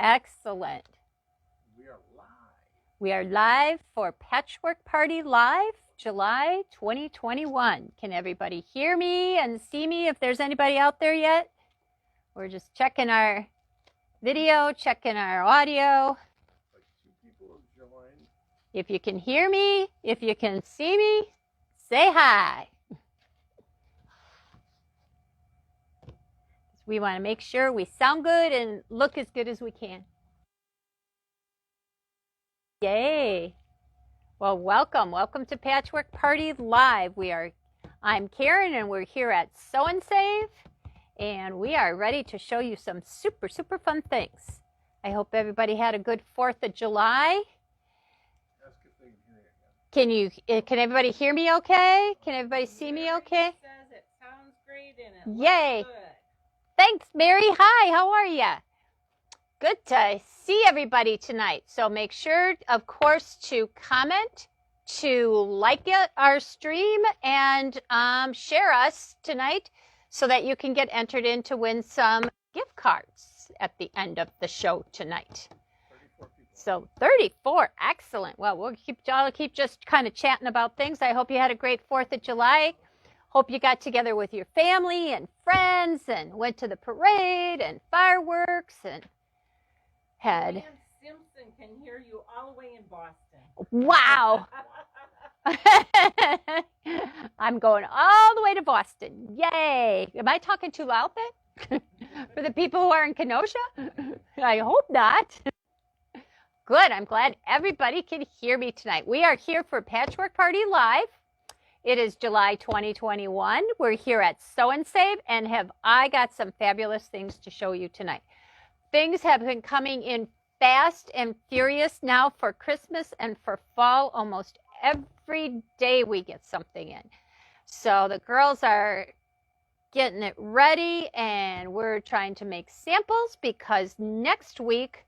Excellent. We are live. We are live for Patchwork Party Live, July 2021. Can everybody hear me and see me if there's anybody out there yet? We're just checking our video, checking our audio. Like 2 people have joined. If you can hear me, if you can see me, say hi. We want to make sure we sound good and look as good as we can. Yay. Well, welcome to Patchwork Party Live. I'm Karin and we're here at Sew and Save and we are ready to show you some super fun things. I hope everybody had a good 4th of July. Ask if they can hear you again. Can everybody hear me okay? Can everybody see me okay? It says it sounds great and it Yay. looks good. Thanks, Mary. Hi, how are you? Good to see everybody tonight. So make sure, of course, to comment, to like our stream, and share us tonight so that you can get entered in to win some gift cards at the end of the show tonight. 34 people. So 34, excellent. Well, we'll keep just kind of chatting about things. I hope you had a great 4th of July. Hope you got together with your family and friends and went to the parade and fireworks and had... Dan Simpson can hear you all the way in Boston. Wow. I'm going all the way to Boston. Yay. Am I talking too loud then? For the people who are in Kenosha? I hope not. Good. I'm glad everybody can hear me tonight. We are here for Patchwork Party Live. It is July 2021. We're here at Sew and Save and I got some fabulous things to show you tonight. Things have been coming in fast and furious now for Christmas and for fall. Almost every day we get something in. So the girls are getting it ready and we're trying to make samples because next week,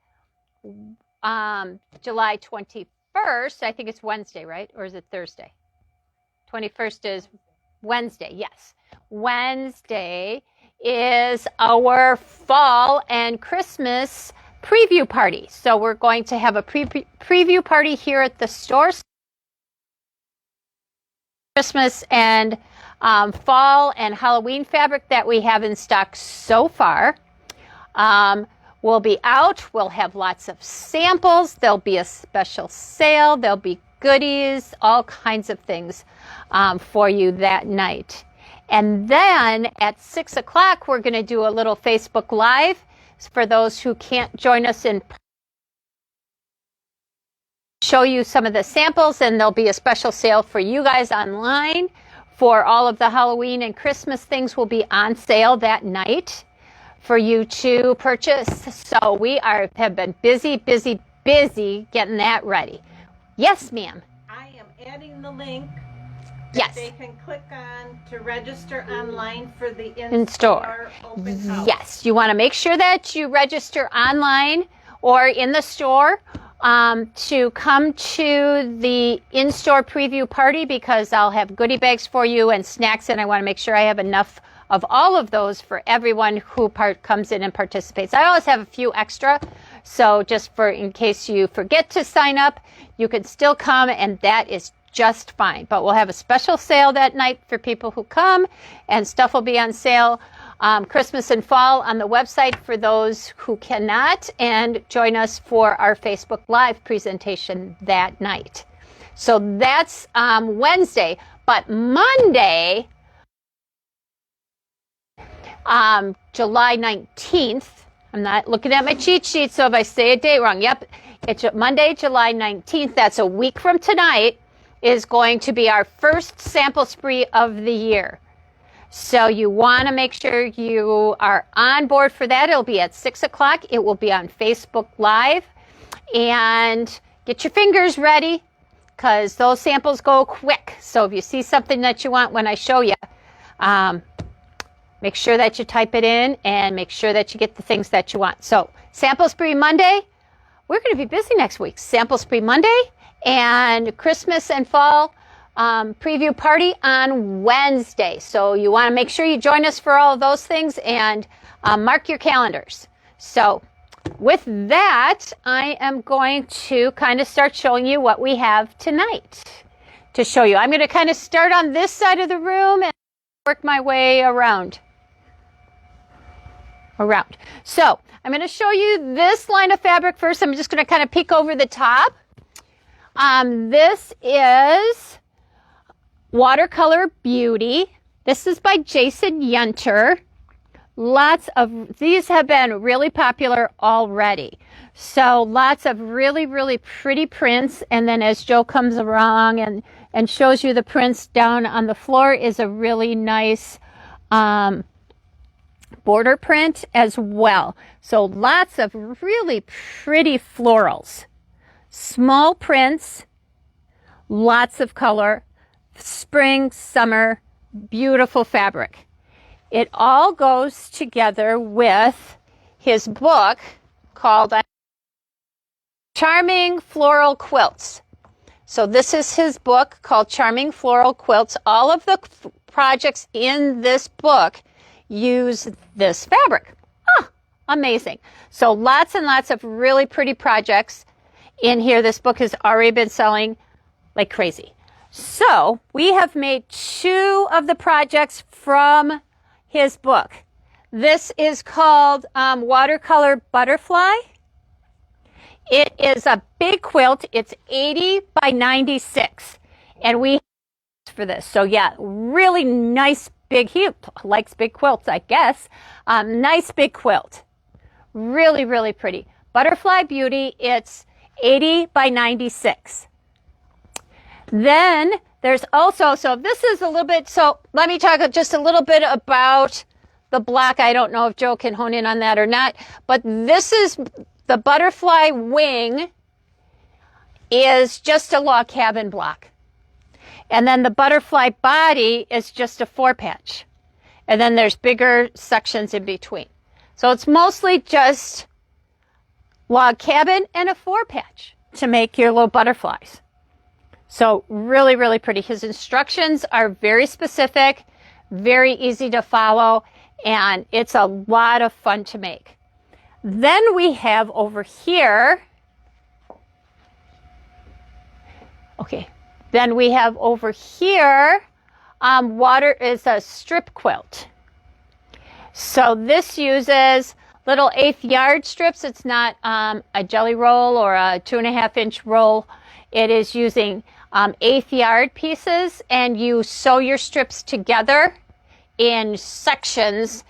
July 21st, I think it's Wednesday, right? Or is it Thursday? 21st is Wednesday, yes. Wednesday is our fall and Christmas preview party. So we're going to have a preview party here at the store. Christmas and fall and Halloween fabric that we have in stock so far. We'll be out. We'll have lots of samples. There'll be a special sale. There'll be goodies, all kinds of things for you that night. And then at 6 o'clock, we're going to do a little Facebook Live for those who can't join us in person. Show you some of the samples, and there'll be a special sale for you guys online for all of the Halloween and Christmas things will be on sale that night for you to purchase. So we have been busy getting that ready. Yes, ma'am. I am adding the link Yes. that they can click on to register online for the In-store open house. Yes, you want to make sure that you register online or in the store to come to the in-store preview party because I'll have goodie bags for you and snacks, and I want to make sure I have enough of all of those for everyone who comes in and participates. I always have a few extra, so just in case you forget to sign up, you can still come, and that is just fine. But we'll have a special sale that night for people who come, and stuff will be on sale Christmas and fall on the website for those who cannot, and join us for our Facebook Live presentation that night. So that's Wednesday. But Monday, July 19th, I'm not looking at my cheat sheet, so if I say a date wrong, yep, it's Monday, July 19th, that's a week from tonight, is going to be our first sample spree of the year. So you want to make sure you are on board for that. It'll be at 6 o'clock. It will be on Facebook Live. And get your fingers ready because those samples go quick. So if you see something that you want when I show you, make sure that you type it in and make sure that you get the things that you want. So sample spree Monday. We're going to be busy next week. Sample spree Monday and Christmas and fall preview party on Wednesday. So you want to make sure you join us for all of those things and mark your calendars. So with that, I am going to kind of start showing you what we have tonight to show you. I'm going to kind of start on this side of the room and work my way around. So I'm going to show you this line of fabric first. I'm just going to kind of peek over the top. This is Watercolor Beauty. This is by Jason Yenter. Lots of these have been really popular already. So lots of really, really pretty prints. And then as Joe comes along and shows you the prints down on the floor is a really nice border print as well. So lots of really pretty florals. Small prints, lots of color, spring, summer, beautiful fabric. It all goes together with his book called Charming Floral Quilts. So this is his book called Charming Floral Quilts. All of the projects in this book use this fabric. Amazing. So lots and lots of really pretty projects in here. This book has already been selling like crazy. So we have made 2 of the projects from his book. This is called Watercolor Butterfly. It is a big quilt. It's 80 by 96. And we for this. So yeah, really nice big, he likes big quilts, I guess. Nice big quilt. Really, really pretty. Butterfly Beauty, it's 80 by 96. Then there's also, so this is a little bit, so let me talk just a little bit about the black. I don't know if Joe can hone in on that or not, but this is the butterfly wing is just a log cabin block. And then the butterfly body is just a 4-patch. And then there's bigger sections in between. So it's mostly just log cabin and a 4-patch to make your little butterflies. So really, really pretty. His instructions are very specific, very easy to follow, and it's a lot of fun to make. Then we have over here, then we have over here, water is a strip quilt. So this uses little 1/8 yard strips. It's not a jelly roll or a 2.5-inch roll. It is using 1/8 yard pieces, and you sew your strips together in sections.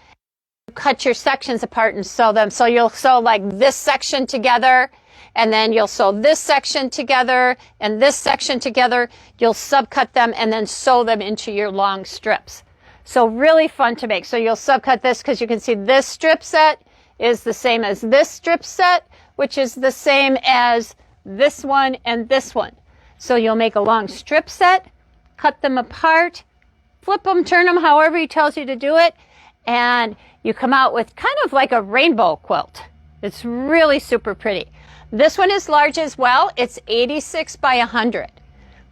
You cut your sections apart and sew them. So you'll sew like this section together, and then you'll sew this section together and this section together. You'll subcut them and then sew them into your long strips. So really fun to make. So you'll subcut this because you can see this strip set is the same as this strip set, which is the same as this one and this one. So you'll make a long strip set, cut them apart, flip them, turn them, however he tells you to do it, and you come out with kind of like a rainbow quilt. It's really super pretty. This one is large as well. It's 86 by 100.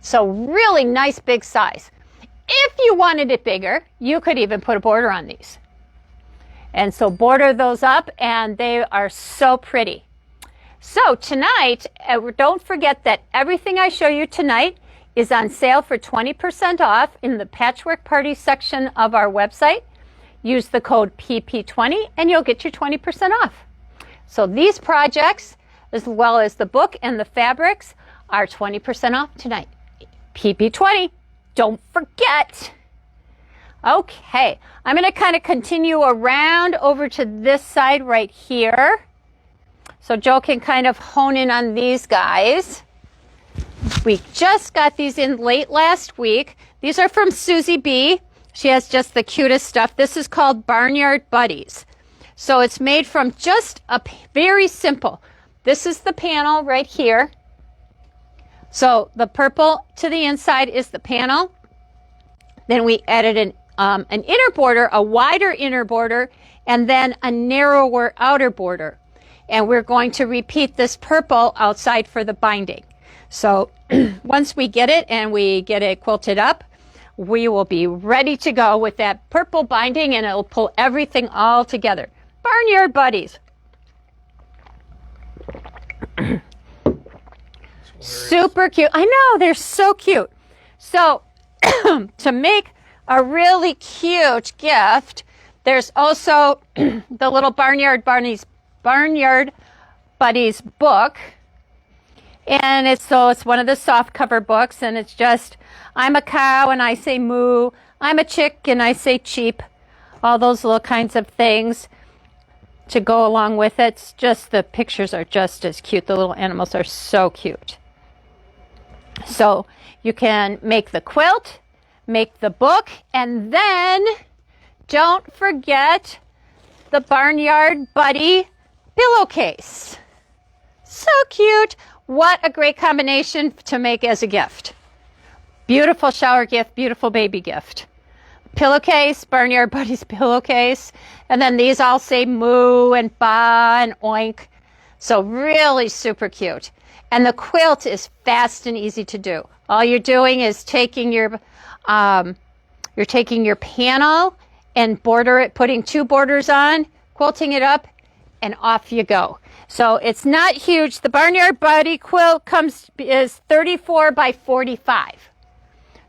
So really nice big size. If you wanted it bigger, you could even put a border on these. And so border those up, and they are so pretty. So tonight, don't forget that everything I show you tonight is on sale for 20% off in the Patchwork Party section of our website. Use the code PP20 and you'll get your 20% off. So these projects, as well as the book and the fabrics, are 20% off tonight. PP20, don't forget. Okay, I'm going to kind of continue around over to this side right here. So Joe can kind of hone in on these guys. We just got these in late last week. These are from Susie B. She has just the cutest stuff. This is called Barnyard Buddies. So it's made from just a very simple. This is the panel right here. So the purple to the inside is the panel. Then we added an inner border, a wider inner border, and then a narrower outer border. And we're going to repeat this purple outside for the binding. So once we get it and we get it quilted up, we will be ready to go with that purple binding, and it'll pull everything all together. Barnyard Buddies. Super cute. I know, they're so cute. So to make a really cute gift, there's also the little Barnyard Buddies book. And it's one of the soft cover books, and it's just, I'm a cow and I say moo, I'm a chick and I say cheep, all those little kinds of things to go along with it. It's just, the pictures are just as cute. The little animals are so cute. So you can make the quilt, make the book, and then don't forget the Barnyard Buddy pillowcase. So cute. What a great combination to make as a gift. Beautiful shower gift, beautiful baby gift. Pillowcase, Barnyard Buddies pillowcase. And then these all say moo and ba and oink. So really super cute. And the quilt is fast and easy to do. All you're doing is taking your panel and putting 2 borders on, quilting it up, and off you go. So it's not huge. The Barnyard Buddy quilt is 34 by 45.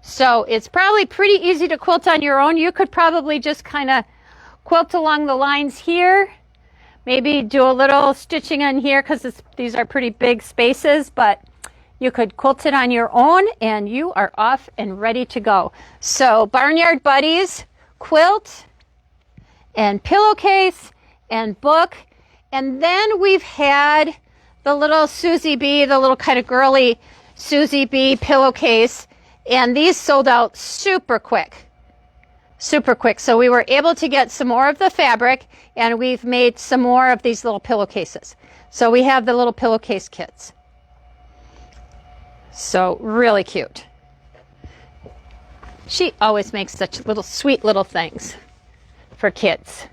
So it's probably pretty easy to quilt on your own. You could probably just kind of quilt along the lines here. Maybe do a little stitching on here because these are pretty big spaces, but you could quilt it on your own and you are off and ready to go. So Barnyard Buddies, quilt, and pillowcase, and book. And then we've had the little Susie B, the little kind of girly Susie B pillowcase. And these sold out super quick. Super quick. So we were able to get some more of the fabric, and we've made some more of these little pillowcases. So we have the little pillowcase kits. So really cute. She always makes such little sweet little things for kids.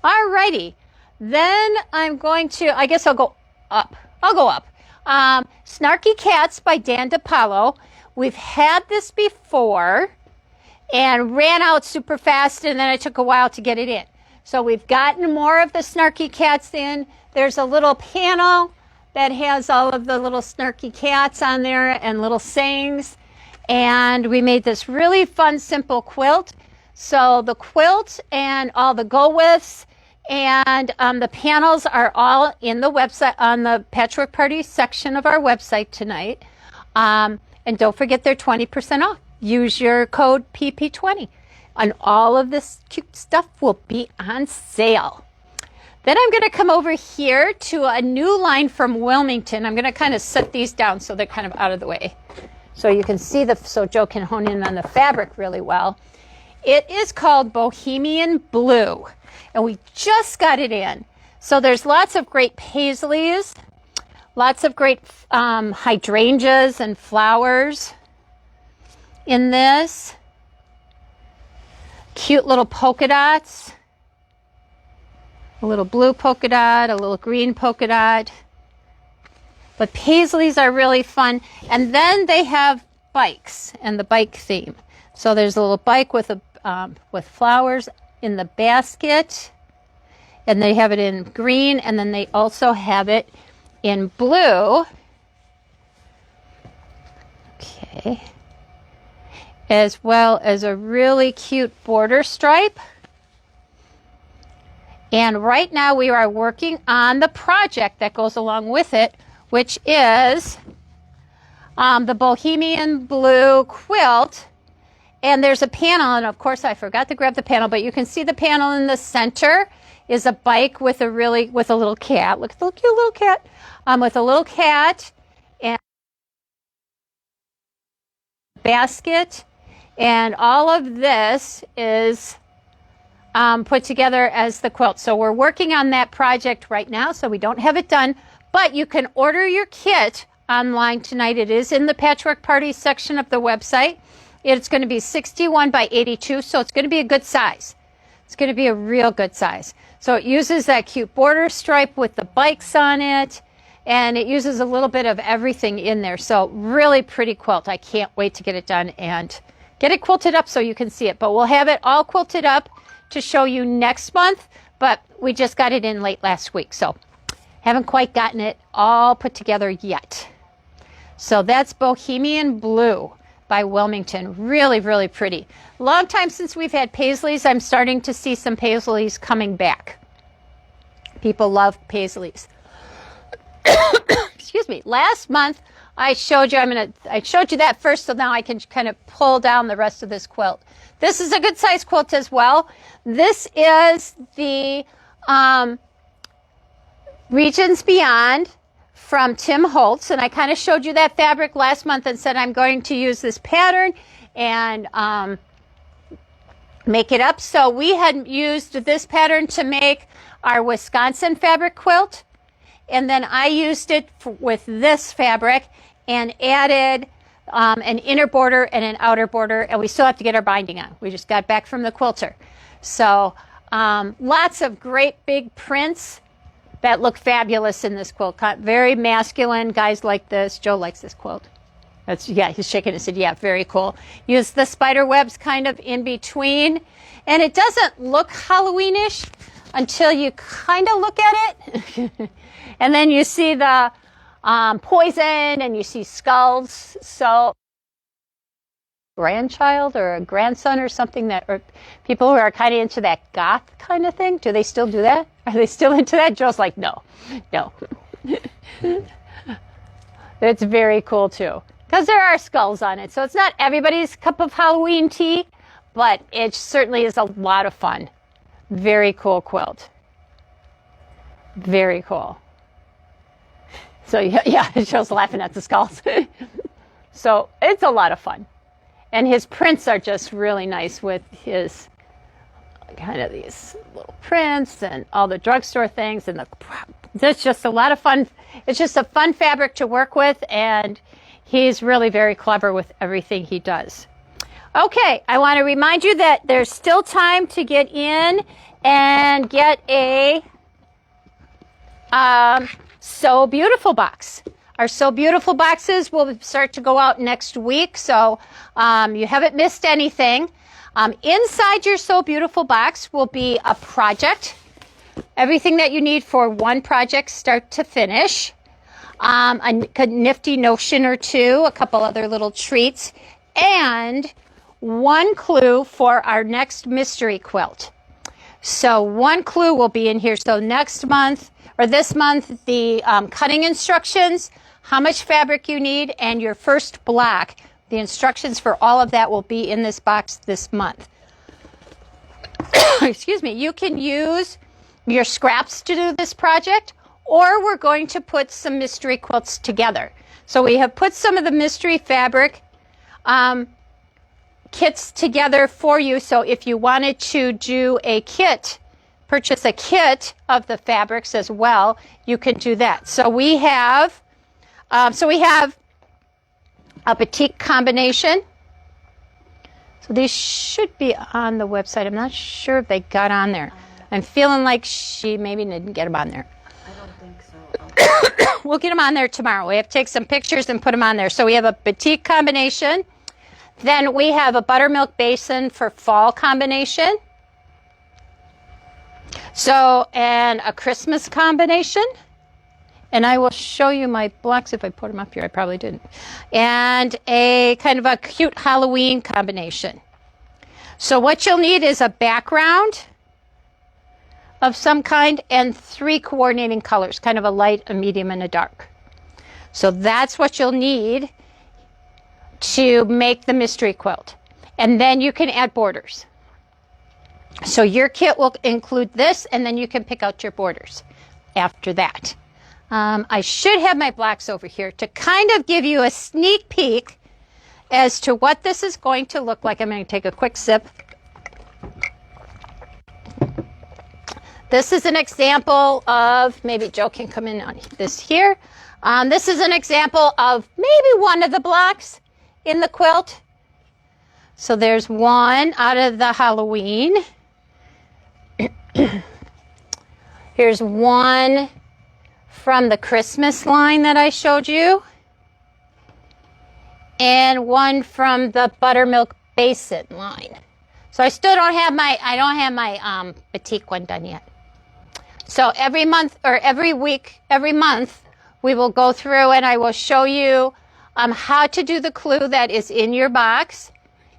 Alrighty. Then I'm going to, I guess I'll go up. Snarky Cats by Dan Paulo. We've had this before and ran out super fast, and then it took a while to get it in. So we've gotten more of the Snarky Cats in. There's a little panel that has all of the little Snarky Cats on there and little sayings. And we made this really fun, simple quilt. So the quilt and all the go-withs and the panels are all in the website, on the Patchwork Party section of our website tonight. And don't forget they're 20% off. Use your code PP20. And all of this cute stuff will be on sale. Then I'm going to come over here to a new line from Wilmington. I'm going to kind of set these down so they're kind of out of the way. So you can see so Joe can hone in on the fabric really well. It is called Bohemian Blue. And we just got it in. So there's lots of great paisleys, lots of great hydrangeas and flowers in this. Cute little polka dots. A little blue polka dot, a little green polka dot. But paisleys are really fun. And then they have bikes and the bike theme. So there's a little bike with flowers in the basket. And they have it in green. And then they also have it in blue. Okay. As well as a really cute border stripe. And right now we are working on the project that goes along with it, which is the Bohemian Blue quilt. And there's a panel, and of course I forgot to grab the panel, but you can see the panel in the center is a bike with a little cat. Look at the cute little cat. With a little cat and basket. And all of this is put together as the quilt. So we're working on that project right now, so we don't have it done. But you can order your kit online tonight. It is in the Patchwork Party section of the website. It's going to be 61 by 82, so it's going to be a good size. It's going to be a real good size. So it uses that cute border stripe with the bikes on it, and it uses a little bit of everything in there. So really pretty quilt. I can't wait to get it done and get it quilted up so you can see it. But we'll have it all quilted up to show you next month, but we just got it in late last week. So Haven't quite gotten it all put together yet. So that's Bohemian Blue by Wilmington. Really, really pretty. Long time since we've had paisleys. I'm starting to see some paisleys coming back. People love paisleys. Excuse me. Last month I showed you, I showed you that first, so now I can kind of pull down the rest of this quilt. This is a good size quilt as well. This is the Regions Beyond from Tim Holtz, and I kind of showed you that fabric last month and said I'm going to use this pattern and make it up. So we had used this pattern to make our Wisconsin fabric quilt, and then I used it with this fabric and added an inner border and an outer border, and we still have to get our binding on. We just got back from the quilter. So lots of great big prints that look fabulous in this quilt. Very masculine. Guys like this. Joe likes this quilt. Yeah, he's shaking his head. Yeah, very cool. Use the spider webs kind of in between. And it doesn't look Halloweenish until you kind of look at it. And then you see the poison and you see skulls. So grandchild or a grandson or something that, or people who are kind of into that goth kind of thing. Do they still do that? Are they still into that? Joe's like, no. It's very cool too, because there are skulls on it. So it's not everybody's cup of Halloween tea, but it certainly is a lot of fun. Very cool quilt. Very cool. So yeah, Joe's laughing at the skulls. So it's a lot of fun. And his prints are just really nice with his kind of these little prints and all the drugstore things. And it's just a lot of fun. It's just a fun fabric to work with. And he's really very clever with everything he does. Okay, I want to remind you that there's still time to get in and get a So Beautiful box. Our So Beautiful boxes will start to go out next week, so you haven't missed anything. Inside your So Beautiful box will be a project, everything that you need for one project start to finish, a nifty notion or two, a couple other little treats, and one clue for our next mystery quilt. So one clue will be in here. So next month, or this month, the cutting instructions, how much fabric you need, and your first block. The instructions for all of that will be in this box this month. Excuse me. You can use your scraps to do this project, or we're going to put some mystery quilts together. So we have put some of the mystery fabric kits together for you. So if you wanted to do a kit, purchase a kit of the fabrics as well, you can do that. So we have a batik combination. So these should be on the website. I'm not sure if they got on there. I'm feeling like she maybe didn't get them on there. I don't think so. We'll get them on there tomorrow. We have to take some pictures and put them on there. So we have a batik combination. Then we have a buttermilk basin for fall combination. So, and a Christmas combination. And I will show you my blocks if I put them up here. I probably didn't. And a kind of a cute Halloween combination. So what you'll need is a background of some kind and 3 coordinating colors, kind of a light, a medium, and a dark. So that's what you'll need to make the mystery quilt. And then you can add borders. So your kit will include this, and then you can pick out your borders after that. I should have my blocks over here to kind of give you a sneak peek as to what this is going to look like. I'm going to take a quick sip. This is an example of, maybe Joe can come in on this here. This is an example of maybe one of the blocks in the quilt. So there's one out of the Halloween. Here's one from the Christmas line that I showed you. And one from the buttermilk basin line. So I still don't have my, batik one done yet. So every month or every week, every month, we will go through and I will show you how to do the clue that is in your box.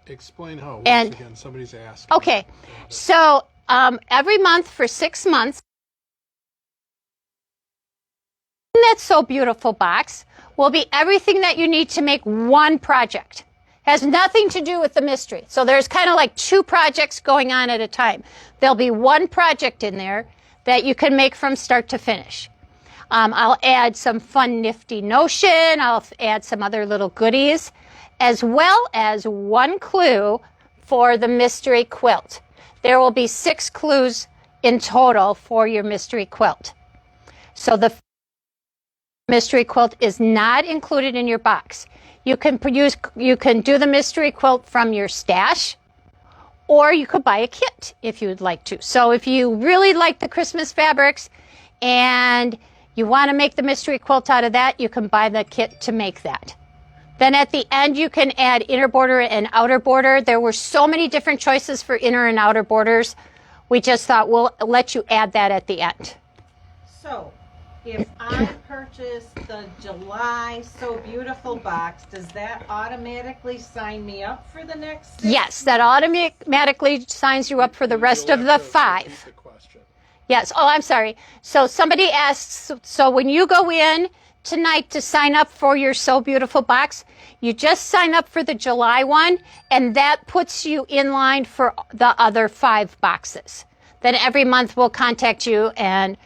Explain how. Once And- again, somebody's asking. Okay, so every month for 6 months, in that So Beautiful box will be everything that you need to make one project. Has nothing to do with the mystery. So there's kind of like 2 projects going on at a time. There'll be one project in there that you can make from start to finish. I'll add some fun, nifty notion. I'll add some other little goodies, as well as one clue for the mystery quilt. There will be 6 clues in total for your mystery quilt. So the mystery quilt is not included in your box. You can do the mystery quilt from your stash, or you could buy a kit if you would like to. So if you really like the Christmas fabrics and you want to make the mystery quilt out of that, you can buy the kit to make that. Then at the end, you can add inner border and outer border. There were so many different choices for inner and outer borders. We just thought we'll let you add that at the end. So, if I purchase the July So Beautiful box, does that automatically sign me up for the next 6? Yes, that automatically signs you up for the rest of the 5. Repeat the question. Yes. Oh, I'm sorry. So somebody asks, so when you go in tonight to sign up for your So Beautiful box, you just sign up for the July one, and that puts you in line for the other 5 boxes. Then every month we'll contact you and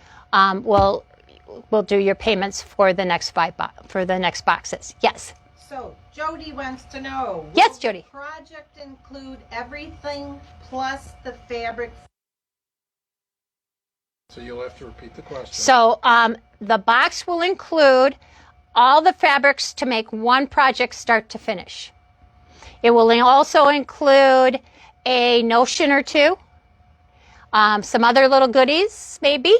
we'll do your payments for the next 5 for the next boxes. Yes. So, Jody wants to know. Yes, will Jody. The project include everything plus the fabric? So you'll have to repeat the question. So the box will include all the fabrics to make one project start to finish. It will also include a notion or 2, some other little goodies maybe,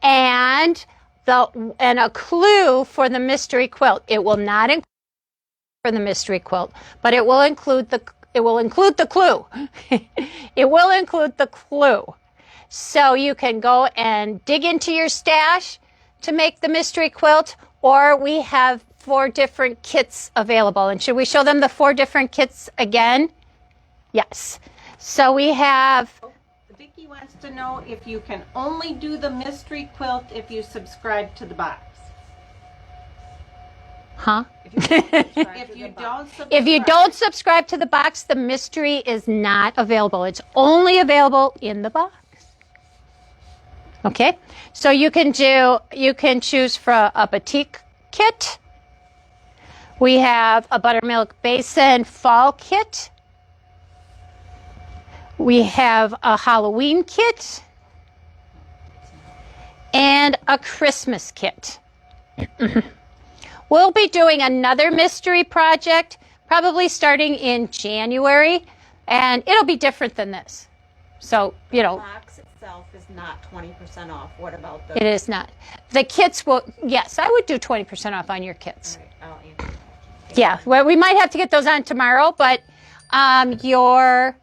and a clue for the mystery quilt. It will not include for the mystery quilt, but it will include the clue. It will include the clue. So you can go and dig into your stash to make the mystery quilt, or we have 4 different kits available. And should we show them the 4 different kits again? Yes. So we have... Vicki wants to know if you can only do the mystery quilt if you subscribe to the box. Huh? If you don't subscribe, If you don't subscribe to the box, the mystery is not available. It's only available in the box. Okay, so you can choose for a batik kit. We have a buttermilk basin fall kit. We have a Halloween kit and a Christmas kit. We'll be doing another mystery project probably starting in January, and it'll be different than this. So, The box itself is not 20% off. What about the... it is not. The kits will, yes, I would do 20% off on your kits. All right, I'll answer that. Yeah, well, we might have to get those on tomorrow, but your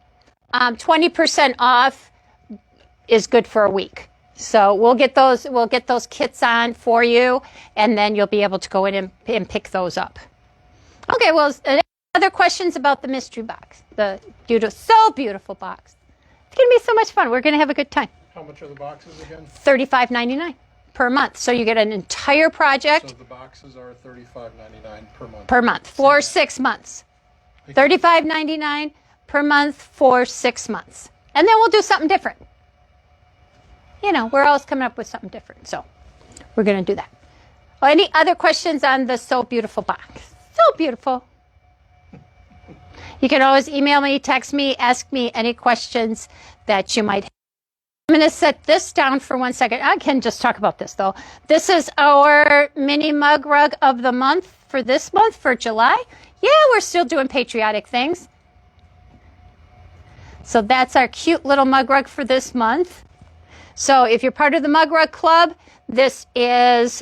20% off is good for a week. So we'll get those kits on for you, and then you'll be able to go in and pick those up. Okay, well, any other questions about the mystery box? The So Beautiful box. It's going to be so much fun. We're going to have a good time. How much are the boxes again? $35.99 per month. So you get an entire project So the boxes are $35.99 per month. per month for 6 months. $35.99 per month for 6 months. And then we'll do something different. We're always coming up with something different. So we're going to do that. Any other questions on the So Beautiful box? So beautiful. You can always email me, text me, ask me any questions that you might have. I'm going to set this down for 1 second. I can just talk about this, though. This is our mini mug rug of the month for this month, for July. Yeah, we're still doing patriotic things. So that's our cute little mug rug for this month. So if you're part of the Mug Rug Club, this is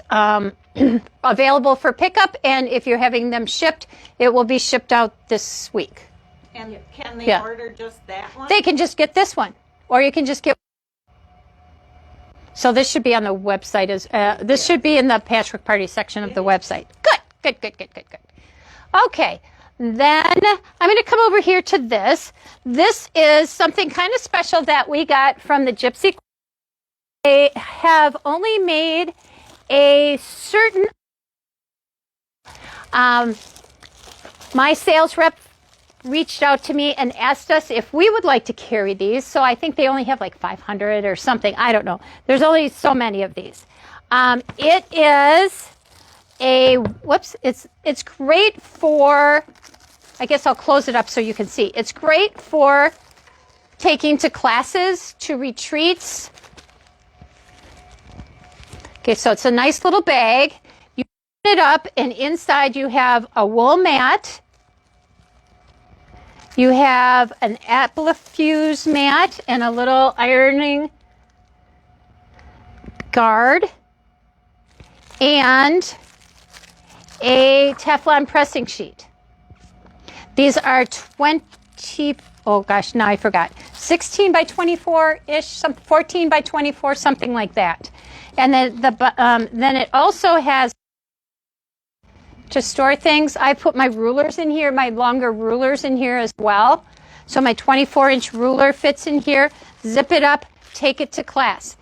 available for pickup. And if you're having them shipped, it will be shipped out this week. And can they order just that one? They can just get this one, or you can just get. So this should be on the website. This should be in the Patchwork Party section of the website. Good. Okay, then I'm going to come over here to this. This is something kind of special that we got from the Gypsy. They have only made a certain... my sales rep reached out to me and asked us if we would like to carry these. So I think they only have like 500 or something. I don't know. There's only so many of these. It is a, whoops, it's great for, I guess I'll close it up so you can see. It's great for taking to classes, to retreats. Okay, so it's a nice little bag. You open it up and inside you have a wool mat. You have an applique mat and a little ironing guard and a Teflon pressing sheet. These are 16 by 24-ish, 14 by 24, something like that. And then it also has to store things. I put my rulers in here, my longer rulers in here as well. So my 24-inch ruler fits in here. Zip it up, take it to class.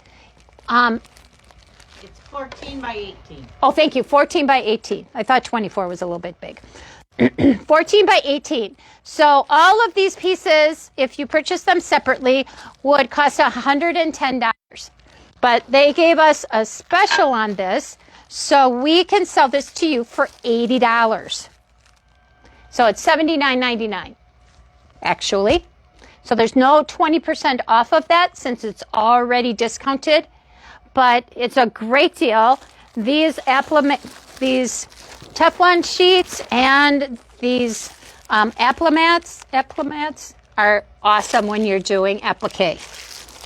It's 14 by 18. Oh, thank you, 14 by 18. I thought 24 was a little bit big. 14 by 18. So all of these pieces, if you purchase them separately, would cost $110. But they gave us a special on this, so we can sell this to you for $80. So it's $79.99, actually. So there's no 20% off of that since it's already discounted. But it's a great deal. These Teflon sheets and these appliques are awesome when you're doing applique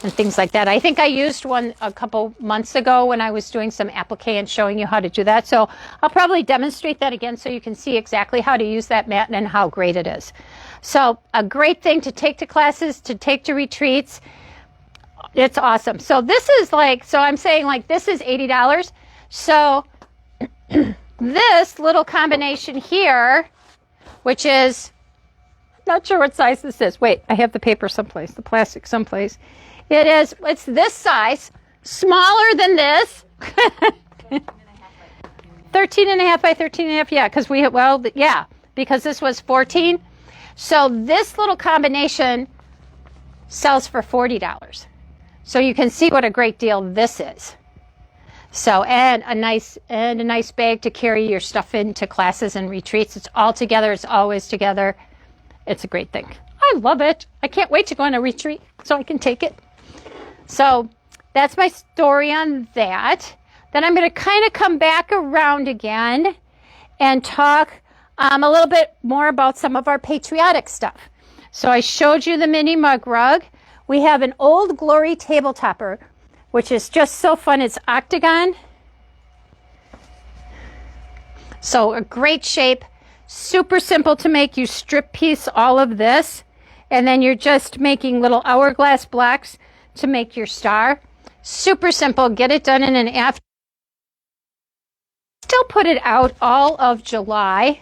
and things like that. I think I used one a couple months ago when I was doing some applique and showing you how to do that. So I'll probably demonstrate that again so you can see exactly how to use that mat and how great it is. So a great thing to take to classes, to take to retreats. It's awesome. So this is like, so I'm saying like this is $80. So this little combination here, which is, not sure what size this is. Wait, I have the paper someplace, the plastic someplace. It's this size, smaller than this. 13 and a half by 13 and a half, yeah, because this was 14. So this little combination sells for $40. So you can see what a great deal this is. So, and a nice bag to carry your stuff into classes and retreats. It's all together. It's always together. It's a great thing. I love it. I can't wait to go on a retreat so I can take it. So that's my story on that. Then I'm going to kind of come back around again and talk a little bit more about some of our patriotic stuff. So I showed you the mini mug rug. We have an Old Glory table topper, which is just so fun. It's octagon. So a great shape, super simple to make. You strip piece all of this, and then you're just making little hourglass blocks to make your star. Super simple. Get it done in an afternoon. Still put it out all of July.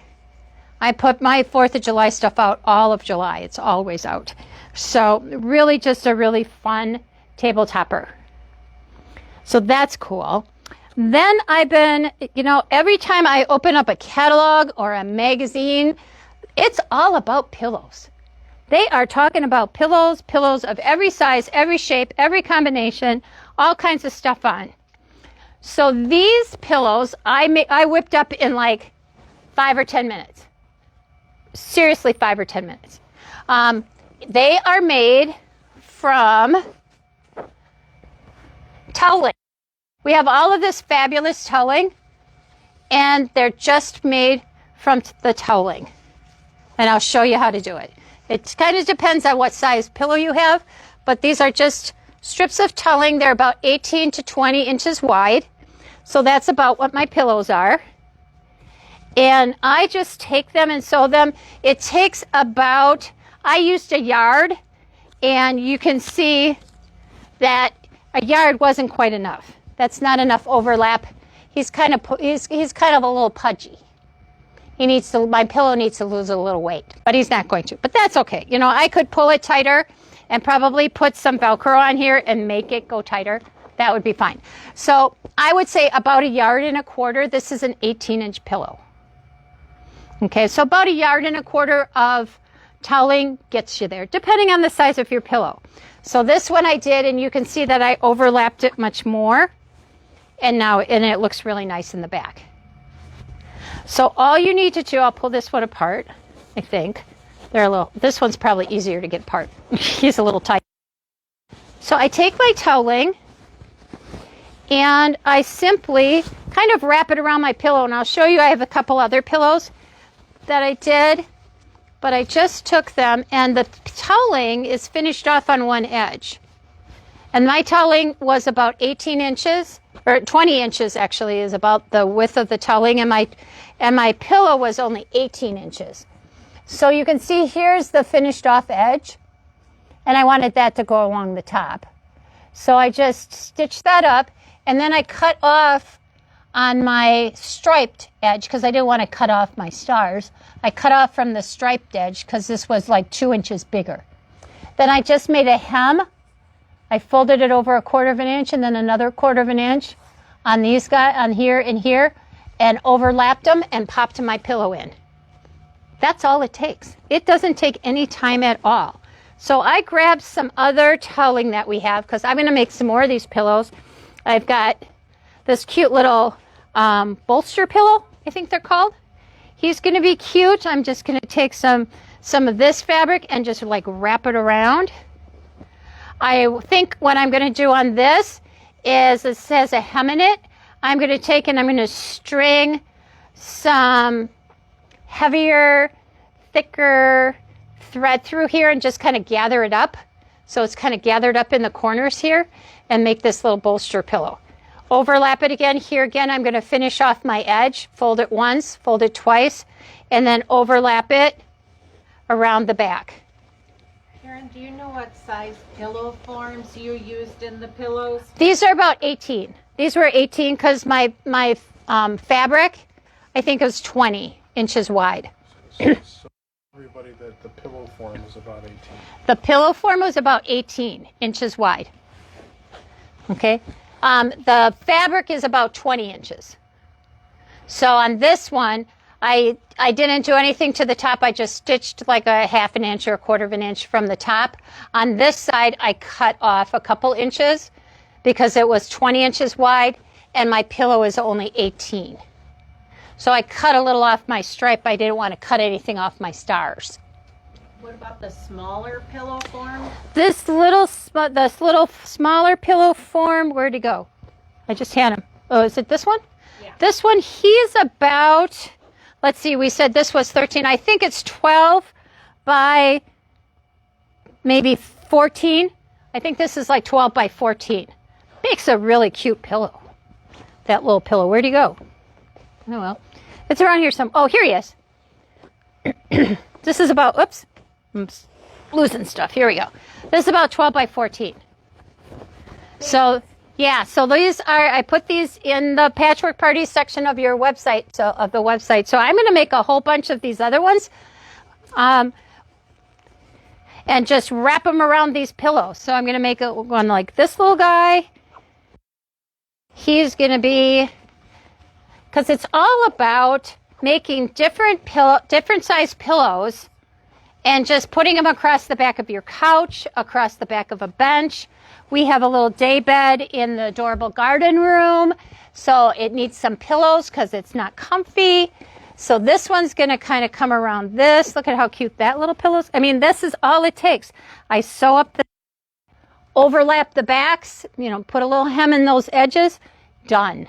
I put my 4th of July stuff out all of July. It's always out. So really just a really fun table topper. So that's cool. Then I've been, every time I open up a catalog or a magazine, it's all about pillows. They are talking about pillows of every size, every shape, every combination, all kinds of stuff on. So these pillows, I whipped up in like 5 or 10 minutes. Seriously, 5 or 10 minutes. They are made from toweling. We have all of this fabulous toweling, and they're just made from the toweling. And I'll show you how to do it. It kind of depends on what size pillow you have, but these are just strips of toweling. They're about 18 to 20 inches wide. So that's about what my pillows are. And I just take them and sew them. It takes about, I used a yard, and you can see that a yard wasn't quite enough. That's not enough overlap. He's kind of a little pudgy. My pillow needs to lose a little weight, but he's not going to. But that's okay. You know, I could pull it tighter and probably put some Velcro on here and make it go tighter. That would be fine. So I would say about 1.25 yards. This is an 18-inch pillow. Okay, so about 1.25 yards of toweling gets you there, depending on the size of your pillow. So this one I did, and you can see that I overlapped it much more. And it looks really nice in the back. So all you need to do, I'll pull this one apart, I think. This one's probably easier to get apart. He's a little tight. So I take my toweling and I simply kind of wrap it around my pillow. And I'll show you, I have a couple other pillows that I did, but I just took them and the toweling is finished off on one edge. And my toweling was about 18 inches, or 20 inches actually is about the width of the toweling, and my pillow was only 18 inches. So you can see here's the finished off edge, and I wanted that to go along the top. So I just stitched that up, and then I cut off on my striped edge because I didn't want to cut off my stars. I cut off from the striped edge because this was like 2 inches bigger. Then I just made a hem. I folded it over 1/4 inch and then another 1/4 inch on these guys, on here and here, and overlapped them and popped my pillow in. That's all it takes. It doesn't take any time at all. So I grabbed some other toweling that we have because I'm going to make some more of these pillows. I've got this cute little bolster pillow, I think they're called. He's going to be cute. I'm just going to take some of this fabric and just like wrap it around. I think what I'm going to do on this is, it says a hem in it. I'm going to take and I'm going to string some heavier, thicker thread through here and just kind of gather it up. So it's kind of gathered up in the corners here and make this little bolster pillow. Overlap it again. Here again, I'm going to finish off my edge, fold it once, fold it twice, and then overlap it around the back. Karin, do you know what size pillow forms you used in the pillows? These are about 18. These were 18 because my fabric, I think, was 20 inches wide. So everybody, that the pillow form was about 18. The pillow form was about 18 inches wide. Okay. The fabric is about 20 inches. So on this one, I didn't do anything to the top. I just stitched like a 1/2 inch or 1/4 inch from the top. On this side, I cut off a couple inches because it was 20 inches wide and my pillow is only 18. So I cut a little off my stripe. I didn't want to cut anything off my stars. What about the smaller pillow form? This little smaller pillow form, where'd he go? I just had him. Oh, is it this one? Yeah. This one, he's about, let's see, we said this was 13. I think it's 12 by maybe 14. I think this is like 12 by 14. Makes a really cute pillow. That little pillow. Where'd he go? Oh, well. It's around here some. Oh, here he is. This is about, oops. I'm losing stuff. Here we go. This is about 12 by 14. So, yeah, so these are, I put these in the Patchwork Party section of your website, So I'm going to make a whole bunch of these other ones and just wrap them around these pillows. So I'm going to make one like this little guy. He's going to be, because it's all about making different size pillows and just putting them across the back of your couch, across the back of a bench. We have a little day bed in the adorable garden room, so it needs some pillows because it's not comfy. So this one's going to kind of come around this. Look at how cute that little pillow is. I mean, this is all it takes. I sew up overlap the backs, put a little hem in those edges. Done.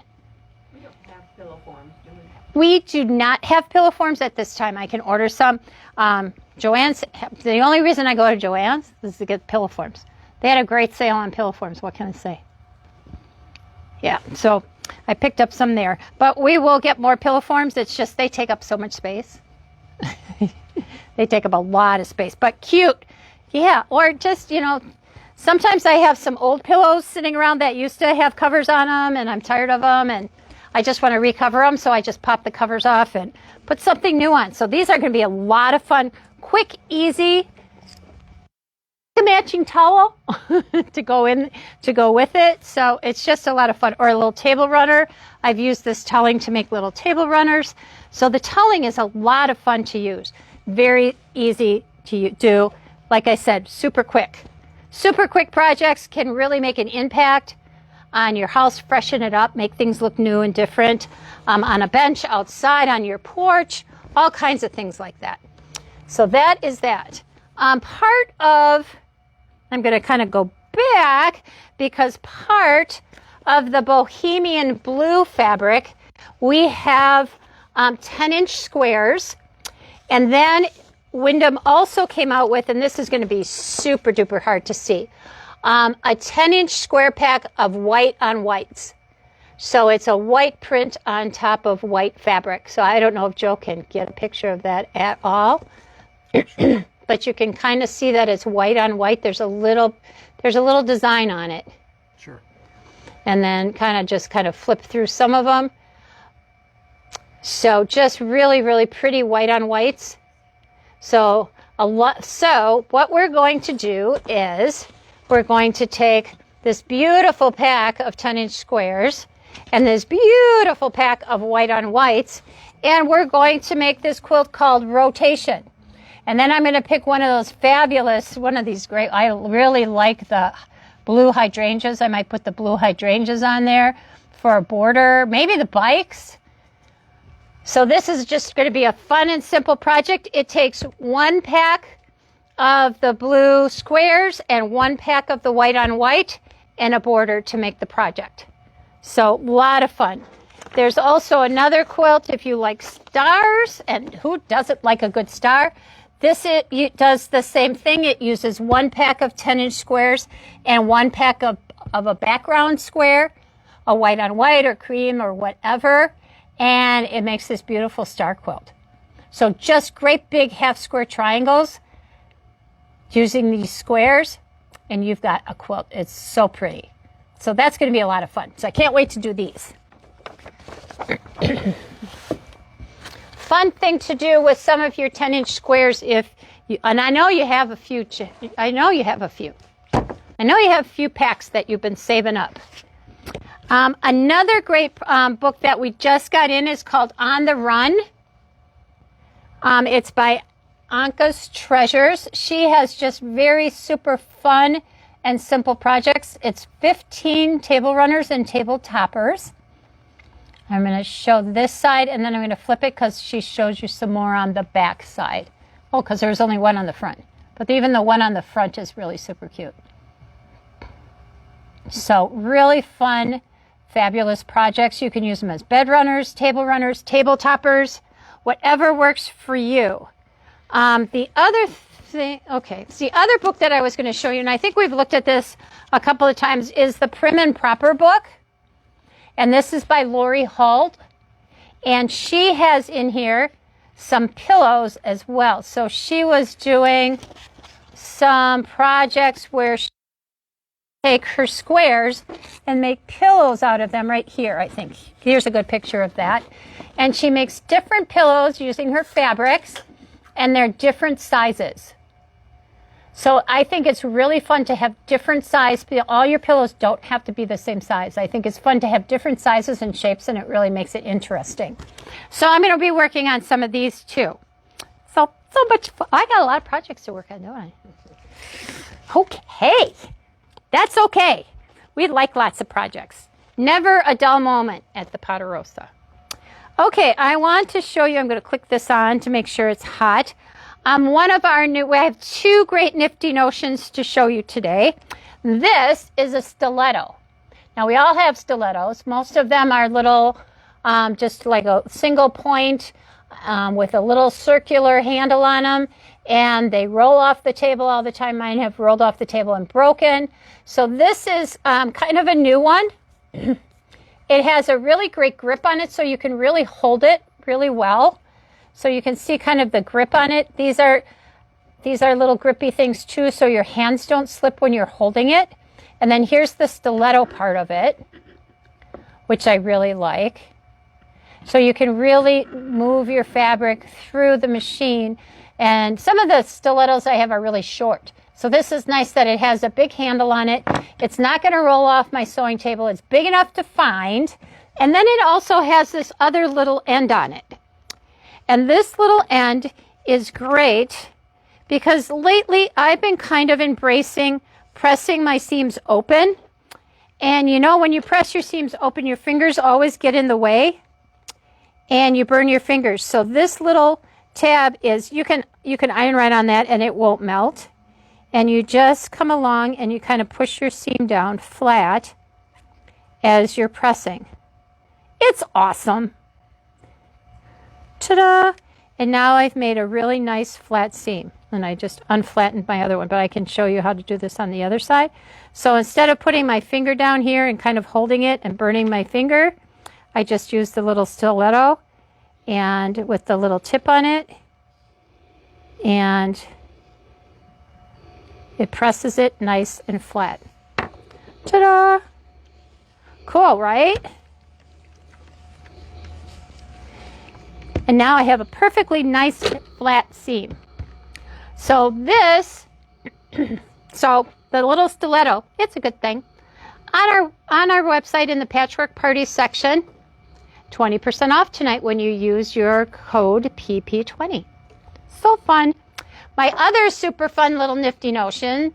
We don't have pillow forms, do we? We do not have pillow forms at this time. I can order some. Joann's, the only reason I go to Joann's is to get pillow forms. They had a great sale on pillow forms. What can I say? Yeah, so I picked up some there. But we will get more pillow forms. It's just they take up so much space. They take up a lot of space. But cute. Yeah, or just, Sometimes I have some old pillows sitting around that used to have covers on them, and I'm tired of them, and I just want to recover them, so I just pop the covers off and put something new on. So these are going to be a lot of fun, quick, easy, matching towel to go with it. So it's just a lot of fun. Or a little table runner. I've used this toweling to make little table runners. So the toweling is a lot of fun to use. Very easy to do. Like I said, super quick. Super quick projects can really make an impact on your house, freshen it up, make things look new and different, on a bench, outside, on your porch, all kinds of things like that. So that is that. Part of, I'm going to kind of go back because part of the bohemian blue fabric, we have 10-inch squares, and then Windham also came out with, and this is going to be super duper hard to see, a 10-inch square pack of white on whites. So it's a white print on top of white fabric. So I don't know if Joe can get a picture of that at all. But you can kind of see that it's white on white. There's a little design on it. Sure. And then kind of flip through some of them. So just really, really pretty white on whites. So what we're going to do is we're going to take this beautiful pack of 10-inch squares and this beautiful pack of white on whites, and we're going to make this quilt called Rotation. And then I'm going to pick one of those fabulous, one of these great, I really like the blue hydrangeas. I might put the blue hydrangeas on there for a border, maybe the bikes. So this is just going to be a fun and simple project. It takes one pack of the blue squares and one pack of the white on white and a border to make the project. So a lot of fun. There's also another quilt if you like stars, and who doesn't like a good star? This it does the same thing. It uses one pack of 10-inch squares and one pack of a background square, a white on white or cream or whatever, and it makes this beautiful star quilt. So just great big half square triangles using these squares, and you've got a quilt. It's so pretty. So that's going to be a lot of fun. So I can't wait to do these. Fun thing to do with some of your 10-inch squares, and I know you have a few. I know you have a few packs that you've been saving up. Another great book that we just got in is called On the Run. It's by Anka's Treasures. She has just very super fun and simple projects. It's 15 table runners and table toppers. I'm going to show this side, and then I'm going to flip it because she shows you some more on the back side. Oh, because there's only one on the front. But even the one on the front is really super cute. So really fun, fabulous projects. You can use them as bed runners, table toppers, whatever works for you. The other book that I was going to show you, and I think we've looked at this a couple of times, is the Prim and Proper book. And this is by Lori Hult. And she has in here some pillows as well. So she was doing some projects where she take her squares and make pillows out of them right here, I think. Here's a good picture of that. And she makes different pillows using her fabrics, and they're different sizes. So I think it's really fun to have different size. All your pillows don't have to be the same size. I think it's fun to have different sizes and shapes, and it really makes it interesting. So I'm going to be working on some of these too. So much fun. I got a lot of projects to work on, don't I? Okay. That's okay. We like lots of projects. Never a dull moment at the Ponderosa. Okay, I want to show you, I'm going to click this on to make sure it's hot. We have two great nifty notions to show you today. This is a stiletto. Now we all have stilettos. Most of them are little, just like a single point with a little circular handle on them, and they roll off the table all the time. Mine have rolled off the table and broken. So this is kind of a new one. It has a really great grip on it, so you can really hold it really well. So you can see kind of the grip on it. These are These are little grippy things too, so your hands don't slip when you're holding it. And then here's the stiletto part of it, which I really like. So you can really move your fabric through the machine. And some of the stilettos I have are really short. So this is nice that it has a big handle on it. It's not going to roll off my sewing table. It's big enough to find. And then it also has this other little end on it. And this little end is great because lately I've been kind of embracing pressing my seams open. And you know, when you press your seams open, your fingers always get in the way and you burn your fingers. So this little tab is, you can iron right on that and it won't melt. And you just come along and you kind of push your seam down flat as you're pressing. It's awesome. Ta-da! And now I've made a really nice flat seam. And I just unflattened my other one, but I can show you how to do this on the other side. So instead of putting my finger down here and kind of holding it and burning my finger, I just use the little stiletto and with the little tip on it, and it presses it nice and flat. Ta-da! Cool, right? And now I have a perfectly nice flat seam. So this, so the little stiletto, it's a good thing. On our website in the Patchwork Party section, 20% off tonight when you use your code PP20. So fun. My other super fun little nifty notion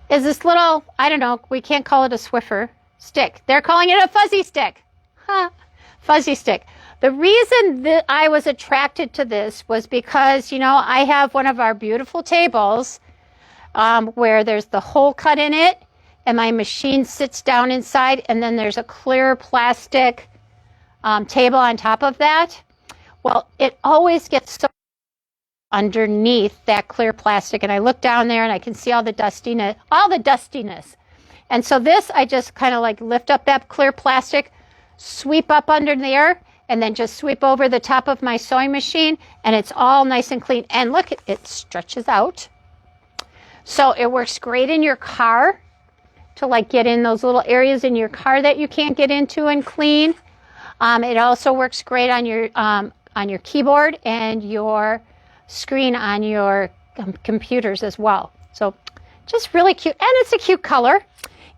is this little, I don't know, we can't call it a Swiffer stick. They're calling it a fuzzy stick. Huh. Fuzzy stick. The reason that I was attracted to this was because, you know, I have one of our beautiful tables where there's the hole cut in it and my machine sits down inside, and then there's a clear plastic table on top of that. Well, it always gets so underneath that clear plastic, and I look down there and I can see all the dustiness. And so this, I just kind of like lift up that clear plastic, sweep up under there, and then just sweep over the top of my sewing machine, and it's all nice and clean. And look, it stretches out. So it works great in your car to like get in those little areas in your car that you can't get into and clean. It also works great on your keyboard and your screen on your computers as well. So just really cute, and it's a cute color.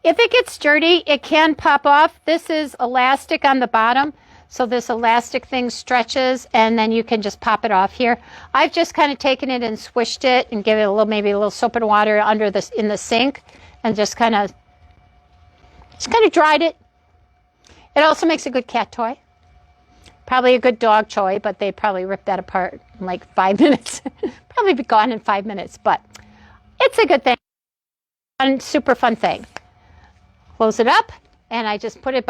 If it gets dirty, it can pop off. This is elastic on the bottom, so this elastic thing stretches, and then you can just pop it off here. I've just kind of taken it and swished it and give it a little, maybe a little soap and water under this in the sink, and just kind of dried it. It also makes a good cat toy. Probably a good dog toy, but they probably rip that apart in like 5 minutes. Probably be gone in 5 minutes, but it's a good thing. And super fun thing. Close it up, and I just put it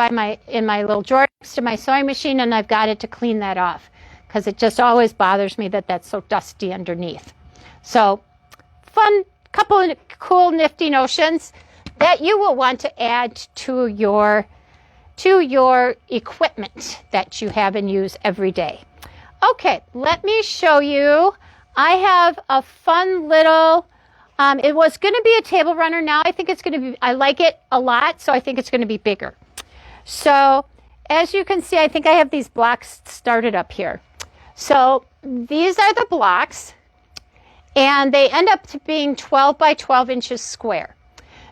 in my little drawer next to my sewing machine, and I've got it to clean that off because it just always bothers me that that's so dusty underneath. So fun, couple of cool nifty notions that you will want to add to your equipment that you have and use every day. Okay, let me show you. I have a fun little, it was going to be a table runner. Now I think it's going to be, I like it a lot, so I think it's going to be bigger. So as you can see, I think I have these blocks started up here. So these are the blocks, and they end up to being 12 by 12 inches square.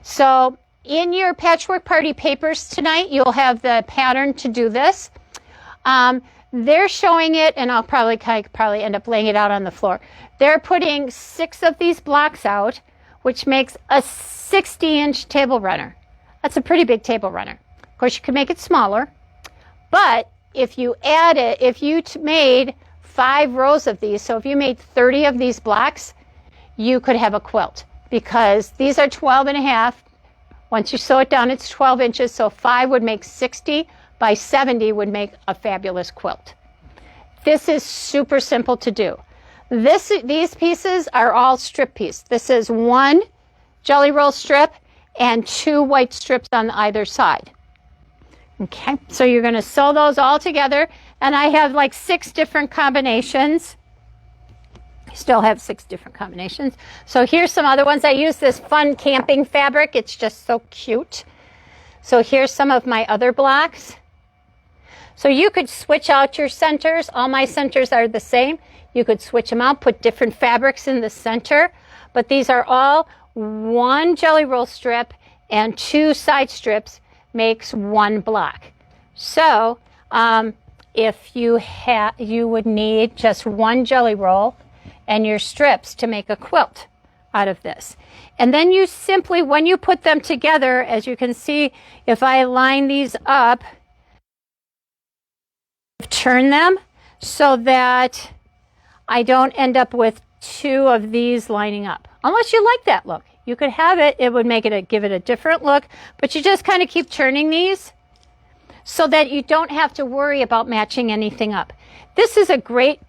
So in your Patchwork Party papers tonight, you'll have the pattern to do this. They're showing it, and I'll probably end up laying it out on the floor. They're putting 6 of these blocks out, which makes a 60-inch table runner. That's a pretty big table runner. Of course, you can make it smaller, but if you add it, if you made 5 rows of these, so if you made 30 of these blocks, you could have a quilt, because these are 12 and a half. Once you sew it down, it's 12 inches, so 5 would make 60 by 70 would make a fabulous quilt. This is super simple to do. These pieces are all strip piece. This is 1 jelly roll strip and 2 white strips on either side. Okay, so you're going to sew those all together, and I have like 6 different combinations. Still have 6 different combinations. So here's some other ones. I use this fun camping fabric. It's just so cute. So here's some of my other blocks. So you could switch out your centers. All my centers are the same. You could switch them out, put different fabrics in the center. But these are all 1 jelly roll strip and 2 side strips makes 1 block. So if you would need just 1 jelly roll and your strips to make a quilt out of this. And then you simply, when you put them together, as you can see, if I line these up, turn them so that I don't end up with 2 of these lining up. Unless you like that look. You could have it, it would make it give it a different look, but you just kind of keep turning these so that you don't have to worry about matching anything up. This is a great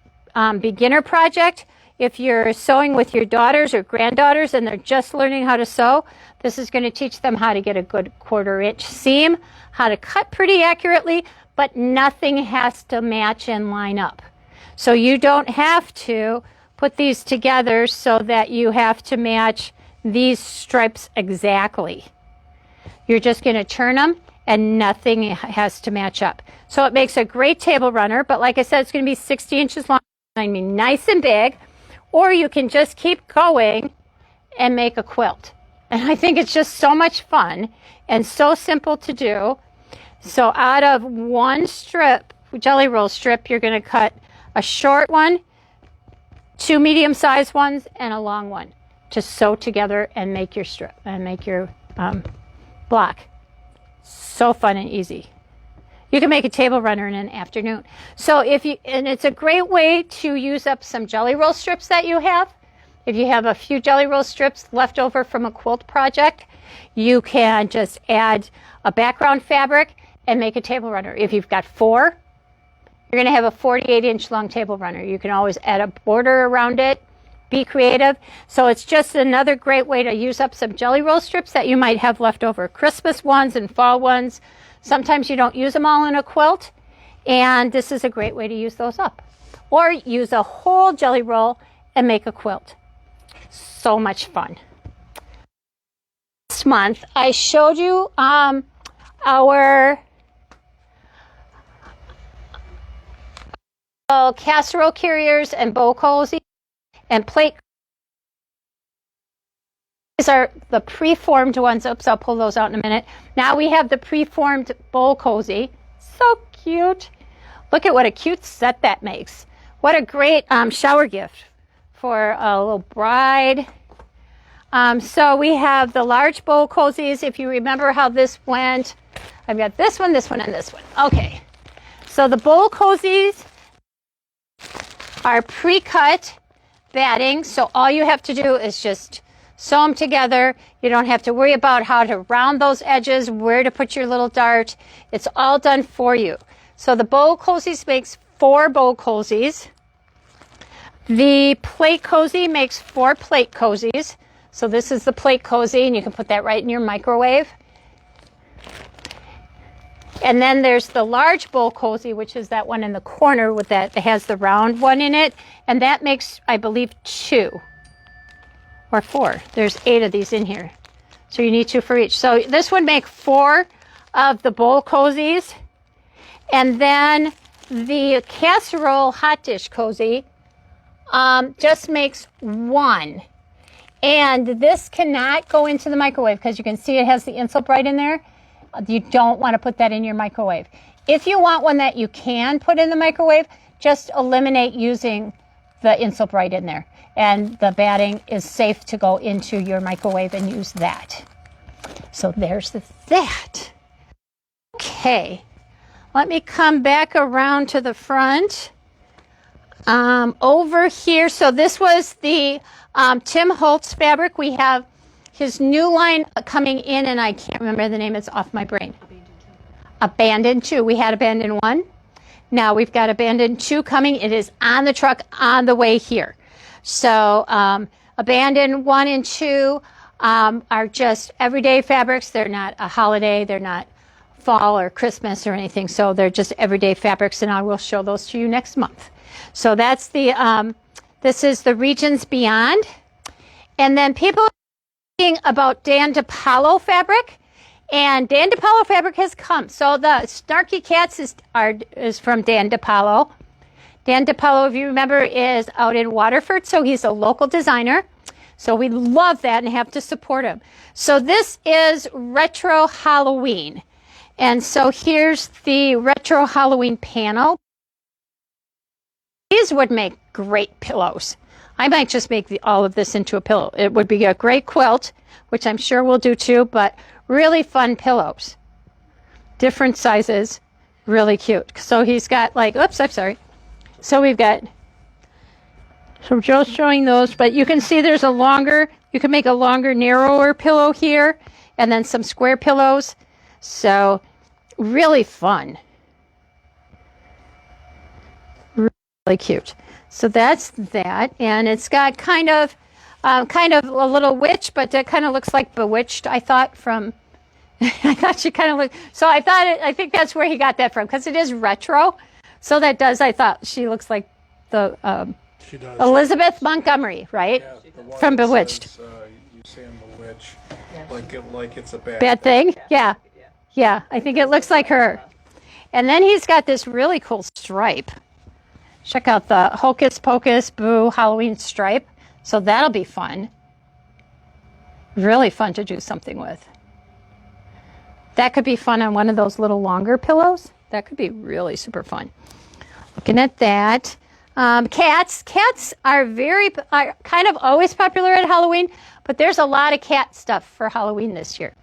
beginner project. If you're sewing with your daughters or granddaughters and they're just learning how to sew, this is going to teach them how to get a good 1/4 inch seam, how to cut pretty accurately, but nothing has to match and line up. So you don't have to put these together so that you have to match these stripes exactly. You're just going to turn them and nothing has to match up. So it makes a great table runner, but like I said, it's going to be 60 inches long. I mean, nice and big. Or you can just keep going and make a quilt. And I think it's just so much fun and so simple to do. So out of 1 strip, jelly roll strip, you're going to cut a short one, 2 medium-sized ones, and a long one to sew together and make your strip and make your block. So fun and easy. You can make a table runner in an afternoon. So and it's a great way to use up some jelly roll strips that you have. If you have a few jelly roll strips left over from a quilt project, you can just add a background fabric and make a table runner. If you've got 4, you're going to have a 48-inch long table runner. You can always add a border around it. Be creative. So it's just another great way to use up some jelly roll strips that you might have left over. Christmas ones and fall ones. Sometimes you don't use them all in a quilt, and this is a great way to use those up. Or use a whole jelly roll and make a quilt. So much fun. Last month, I showed you our casserole carriers and bowl cozy and plate. These are the preformed ones. Oops, I'll pull those out in a minute. Now we have the preformed bowl cozy. So cute. Look at what a cute set that makes. What a great shower gift for a little bride. So we have the large bowl cozies. If you remember how this went, I've got this one, and this one. Okay. So the bowl cozies are pre-cut batting. So all you have to do is just sew them together. You don't have to worry about how to round those edges, where to put your little dart. It's all done for you. So the bowl cozies makes 4 bowl cozies. The plate cozy makes 4 plate cozies. So this is the plate cozy, and you can put that right in your microwave. And then there's the large bowl cozy, which is that one in the corner with that, it has the round one in it. And that makes, I believe, 2. Or 4. There's 8 of these in here. So you need 2 for each. So this would make 4 of the bowl cozies. And then the casserole hot dish cozy just makes 1. And this cannot go into the microwave because you can see it has the Insel Bright in there. You don't want to put that in your microwave. If you want one that you can put in the microwave, just eliminate using the Insel Bright in there. And the batting is safe to go into your microwave and use that. So there's that. Okay, let me come back around to the front. Over here, so this was the Tim Holtz fabric. We have his new line coming in, and I can't remember the name. It's off my brain. Abandoned 2. We had Abandoned 1. Now we've got Abandoned 2 coming. It is on the truck on the way here. So Abandoned 1 and 2 are just everyday fabrics. They're not a holiday. They're not fall or Christmas or anything. So they're just everyday fabrics, and I will show those to you next month. So that's the This is the Regions Beyond. And then people are asking about Dan DePaulo fabric. And Dan DePaulo fabric has come. So the Snarky Cats is from Dan DePaulo. Dan DePaulo, if you remember, is out in Waterford. So he's a local designer. So we love that and have to support him. So this is Retro Halloween. And so here's the Retro Halloween panel. These would make great pillows. I might just make all of this into a pillow. It would be a great quilt, which I'm sure we'll do too, but really fun pillows. Different sizes, really cute. So he's got like, oops, I'm sorry. So we've got, so Joe's showing those, but you can see there's a longer, you can make a longer, narrower pillow here, and then some square pillows. So really fun. Really cute. So that's that, and it's got kind of a little witch, but that kind of looks like Bewitched. I thought from, I thought she kind of looked. So I think that's where he got that from because it is retro. So that does. I thought she looks like the She does. Elizabeth Montgomery, right? Yeah, the one From that Bewitched. says, you say in Bewitched, like it's a bad. Bad thing? Yeah. Yeah, I think it looks like her. And then he's got this really cool stripe. Check out the Hocus Pocus Boo Halloween stripe. So that'll be fun. Really fun to do something with. That could be fun on one of those little longer pillows. That could be really super fun. Looking at that. Cats. Cats are kind of always popular at Halloween, but there's a lot of cat stuff for Halloween this year.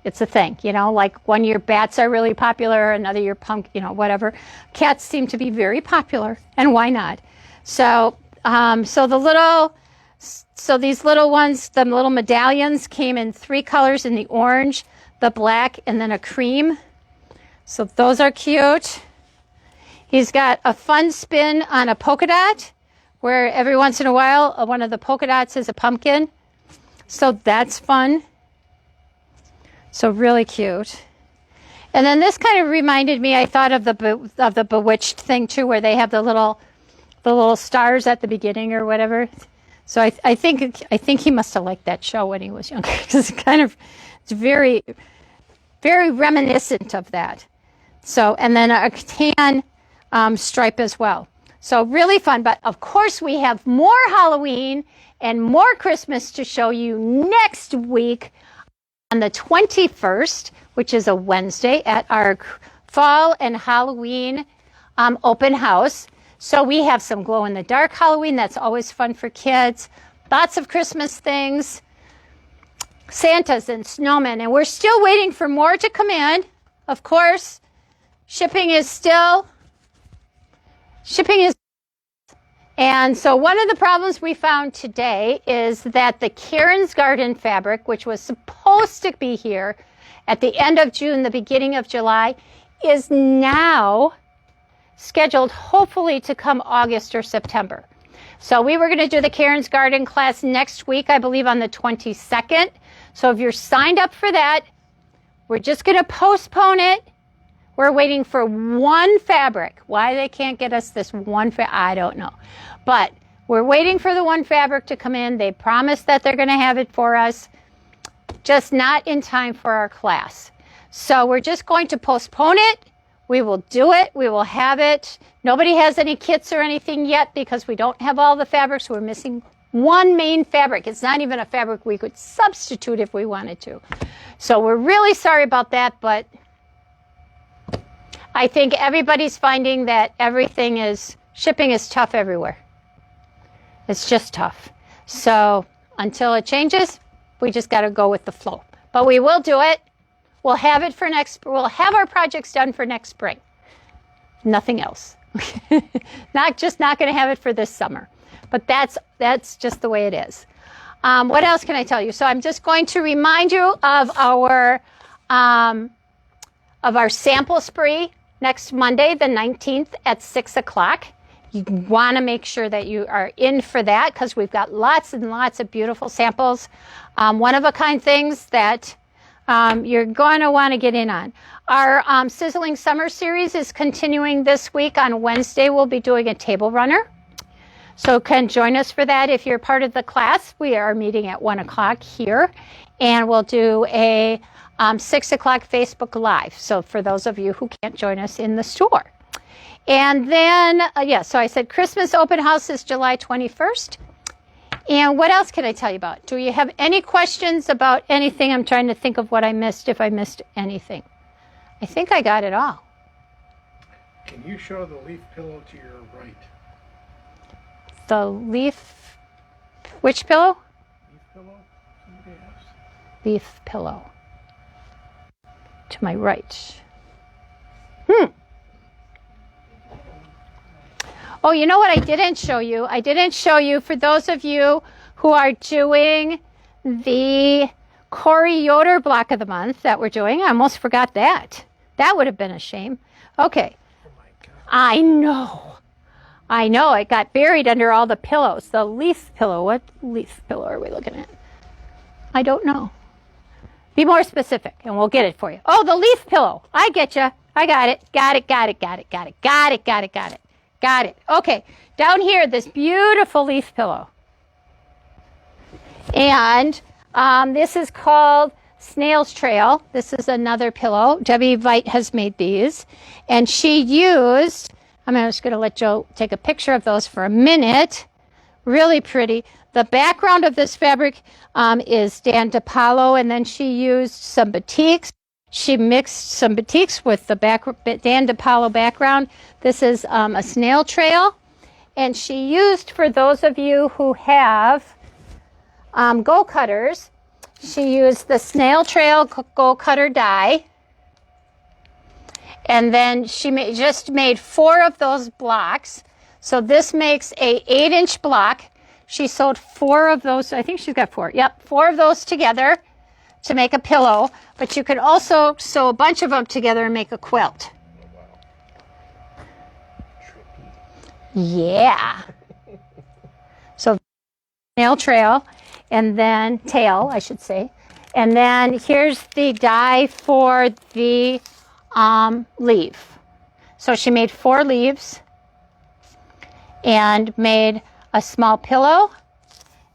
It's a thing, you know, like one year bats are really popular, another year whatever. Cats seem to be very popular, and why not? So, these little ones, the little medallions came in 3 colors, in the orange, the black, and then a cream. So those are cute. He's got a fun spin on a polka dot, where every once in a while, one of the polka dots is a pumpkin. So that's fun. So really cute. And then this kind of reminded me, I thought of the Bewitched thing too, where they have the little stars at the beginning or whatever. So I think he must have liked that show when he was younger because it's very, very reminiscent of that. So, and then a tan stripe as well. So really fun. But of course we have more Halloween and more Christmas to show you next week on the 21st, which is a Wednesday, at our fall and Halloween open house. So we have some glow-in-the-dark Halloween. That's always fun for kids. Lots of Christmas things. Santas and snowmen. And we're still waiting for more to come in. Of course, shipping is. And so one of the problems we found today is that the Karin's Garden fabric, which was supposed to be here at the end of June, the beginning of July, is now scheduled hopefully to come August or September. So we were going to do the Karin's Garden class next week, I believe on the 22nd. So if you're signed up for that, we're just going to postpone it. We're waiting for one fabric. Why they can't get us this one fabric, I don't know. But we're waiting for the one fabric to come in. They promised that they're going to have it for us, just not in time for our class. So we're just going to postpone it. We will do it. We will have it. Nobody has any kits or anything yet because we don't have all the fabrics. We're missing one main fabric. It's not even a fabric we could substitute if we wanted to. So we're really sorry about that, but I think everybody's finding that shipping is tough everywhere. It's just tough. So until it changes, we just got to go with the flow. But we will do it. We'll have our projects done for next spring. Nothing else. not going to have it for this summer. But that's just the way it is. What else can I tell you? So I'm just going to remind you of our sample spree next Monday, the 19th at 6 o'clock. You want to make sure that you are in for that because we've got lots and lots of beautiful samples. One-of-a-kind things that you're going to want to get in on. Our Sizzling Summer Series is continuing this week. On Wednesday, we'll be doing a table runner. So can join us for that if you're part of the class. We are meeting at 1 o'clock here, and we'll do a 6 o'clock Facebook Live. So for those of you who can't join us in the store. And then, so I said Christmas open house is July 21st. And what else can I tell you about? Do you have any questions about anything? I'm trying to think of what I missed, if I missed anything. I think I got it all. Can you show the leaf pillow to your right? The leaf, which pillow? Leaf pillow? Somebody asked. Leaf pillow. To my right. Oh, you know what I didn't show you? I didn't show you, for those of you who are doing the Corey Yoder block of the month that we're doing. I almost forgot that. That would have been a shame. Okay. Oh my God. I know. It got buried under all the pillows. The leaf pillow. What leaf pillow are we looking at? I don't know. Be more specific, and we'll get it for you. Oh, the leaf pillow. I get you. I got it. Got it. Okay. Down here, this beautiful leaf pillow. And this is called Snail's Trail. This is another pillow. Debbie Veit has made these. And she used, I'm just going to let Joe take a picture of those for a minute. Really pretty. The background of this fabric is Dan DePaulo, and then she used some batiks. She mixed some batiks with the Dan DePaulo background. This is a snail trail. And she used, for those of you who have go cutters, she used the snail trail go cutter die. And then she just made 4 of those blocks. So this makes a 8-inch block. She sewed 4 of those. I think she's got 4. Yep, 4 of those together to make a pillow. But you can also sew a bunch of them together and make a quilt. Yeah. So nail trail, and then tail, I should say. And then here's the die for the leaf. So she made 4 leaves and made a small pillow.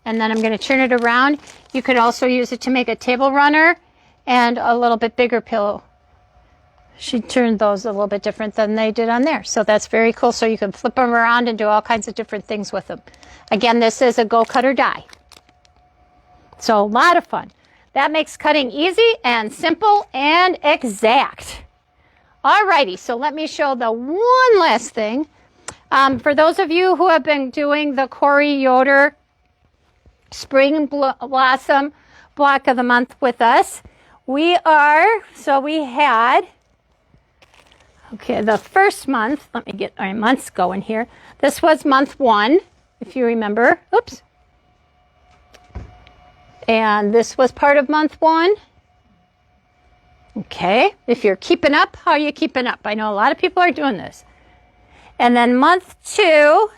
And then I'm going to turn it around. You could also use it to make a table runner and a little bit bigger pillow. She turned those a little bit different than they did on there. So that's very cool. So you can flip them around and do all kinds of different things with them. Again, this is a go cutter die. So a lot of fun. That makes cutting easy and simple and exact. Alrighty, so let me show the one last thing. For those of you who have been doing the Corey Yoder Spring Blossom Block of the Month with us, we had, the first month, let me get our months going here. This was month 1, if you remember. Oops. And this was part of month 1. Okay, if you're keeping up, how are you keeping up? I know a lot of people are doing this. And then month 2,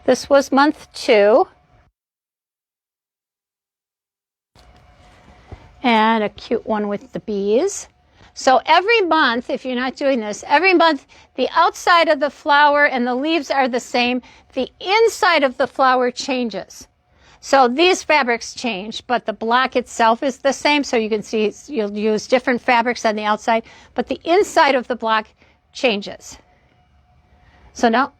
this was month 2. And a cute one with the bees. So every month, if you're not doing this, every month the outside of the flower and the leaves are the same. The inside of the flower changes. So these fabrics change, but the block itself is the same. So you can see you'll use different fabrics on the outside, but the inside of the block changes. So now,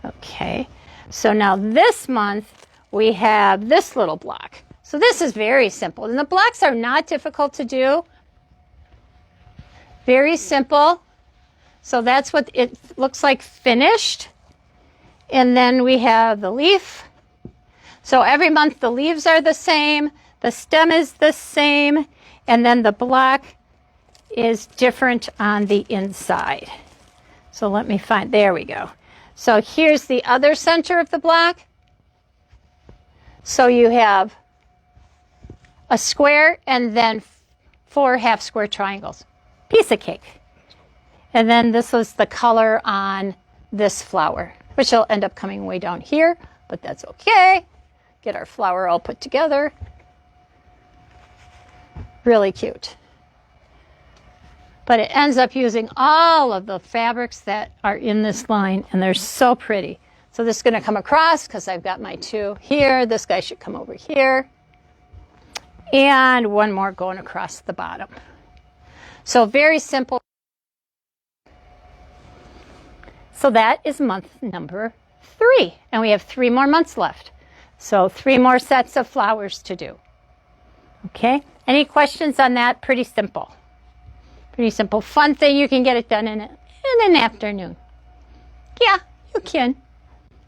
okay. So now this month we have this little block. So this is very simple. And the blocks are not difficult to do. Very simple. So that's what it looks like finished. And then we have the leaf. So every month the leaves are the same, the stem is the same, and then the block is different on the inside. So let me find, there we go. So here's the other center of the block. So you have a square and then 4 half square triangles. Piece of cake. And then this was the color on this flower, which will end up coming way down here, but that's okay. Get our flower all put together. Really cute. but it ends up using all of the fabrics that are in this line, and they're so pretty. So this is going to come across because I've got my 2 here. This guy should come over here. And one more going across the bottom. So very simple. So that is month number 3. And we have 3 more months left. So 3 more sets of flowers to do. Okay? Any questions on that? Pretty simple. Pretty simple. Fun thing. You can get it done in an afternoon. Yeah, you can.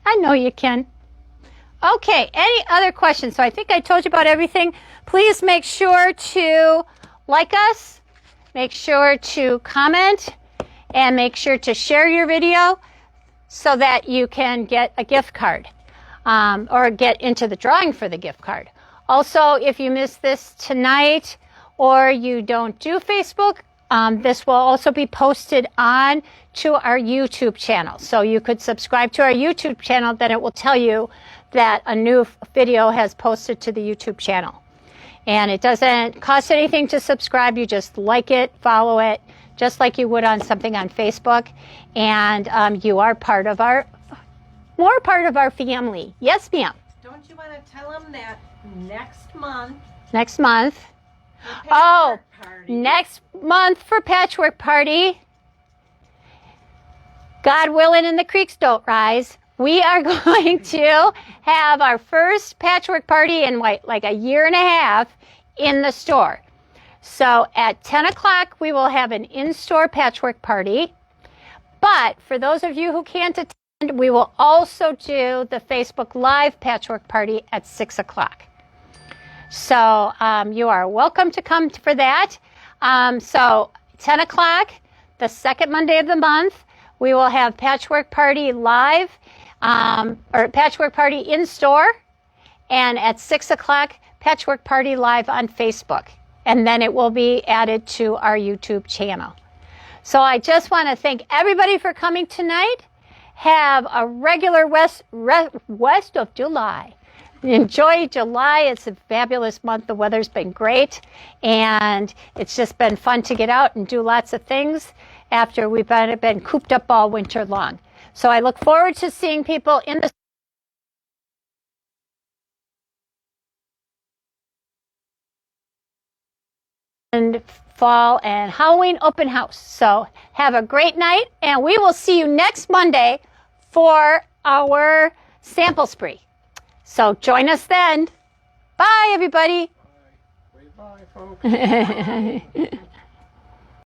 I know you can. Okay, any other questions? So I think I told you about everything. Please make sure to like us, make sure to comment, and make sure to share your video so that you can get a gift card or get into the drawing for the gift card. Also, if you missed this tonight or you don't do Facebook, this will also be posted on to our YouTube channel. So you could subscribe to our YouTube channel, then it will tell you that a new video has posted to the YouTube channel. And it doesn't cost anything to subscribe. You just like it, follow it, just like you would on something on Facebook. And you are more part of our family. Yes, ma'am. Don't you want to tell them that next month? Next month. Oh, party. Next month for Patchwork Party, God willing and the creeks don't rise, we are going to have our first Patchwork Party in like a year and a half in the store. So at 10 o'clock, we will have an in-store Patchwork Party. But for those of you who can't attend, we will also do the Facebook Live Patchwork Party at 6 o'clock. So you are welcome to come for that. So 10 o'clock, the second Monday of the month, we will have Patchwork Party Live, or Patchwork Party in store. And at 6 o'clock, Patchwork Party Live on Facebook. And then it will be added to our YouTube channel. So I just want to thank everybody for coming tonight. Have a regular rest of July. Enjoy July. It's a fabulous month. The weather's been great. And it's just been fun to get out and do lots of things after we've been cooped up all winter long. So I look forward to seeing people in the and fall and Halloween open house. So have a great night, and we will see you next Monday for our sample spree. So join us then. Bye, everybody. Bye. Wave bye, folks.